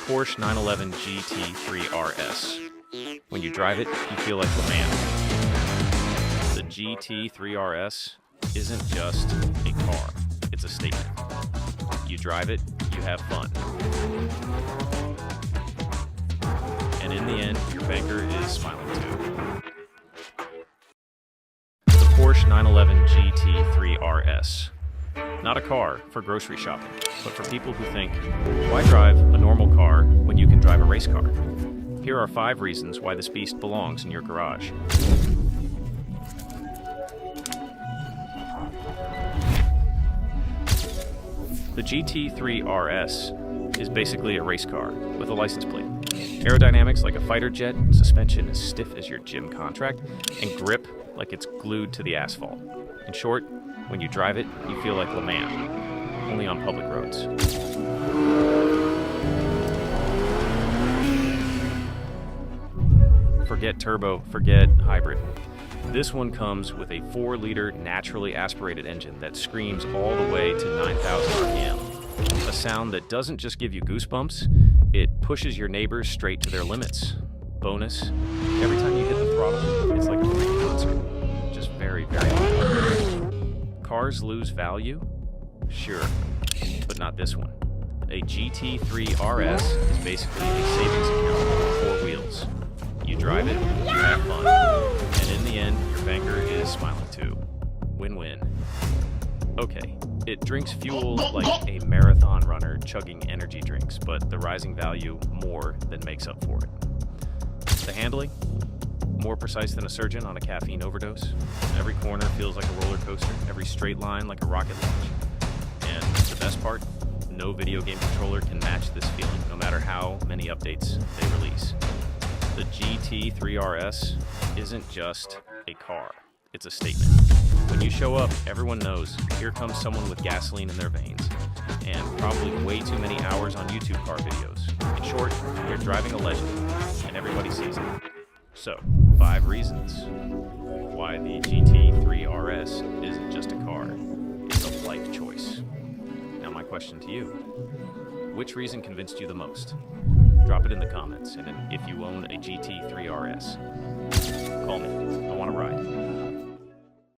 Porsche 911 GT3 RS. When you drive it, you feel like the man. The GT3 RS isn't just a car, it's a statement. You drive it, you have fun. And in the end, your banker is smiling too. The Porsche 911 GT3 RS. Not a car for grocery shopping, but for people who think, why drive a normal car when you can drive a race car? Here are 5 reasons why this beast belongs in your garage. The GT3 RS is basically a race car with a license plate. Aerodynamics like a fighter jet, suspension as stiff as your gym contract, and grip like it's glued to the asphalt. In short, when you drive it, you feel like Le Mans, only on public roads. Forget turbo, forget hybrid. This one comes with a 4-liter naturally aspirated engine that screams all the way to 9,000 RPM. A sound that doesn't just give you goosebumps, it pushes your neighbors straight to their limits. Bonus, every time you hit the throttle, it's like a free concert. Just very, very loud. Cars lose value? Sure, but not this one. A GT3 RS is basically a savings account with 4 wheels. You drive it, you have fun, and in the end, your banker is smiling too. Win-win. Okay, it drinks fuel like a marathon runner chugging energy drinks, but the rising value more than makes up for it. The handling? More precise than a surgeon on a caffeine overdose. Every corner feels like a roller coaster, every straight line like a rocket launch. And the best part? No video game controller can match this feeling, no matter how many updates they release. The GT3 RS isn't just a car, it's a statement. When you show up, everyone knows here comes someone with gasoline in their veins, and probably way too many hours on YouTube car videos. In short, you're driving a legend, and everybody sees it. So, 5 reasons why the GT3 RS isn't just a car, it's a life choice. Now my question to you, which reason convinced you the most? Drop it in the comments, and if you own a GT3 RS, call me, I want to ride.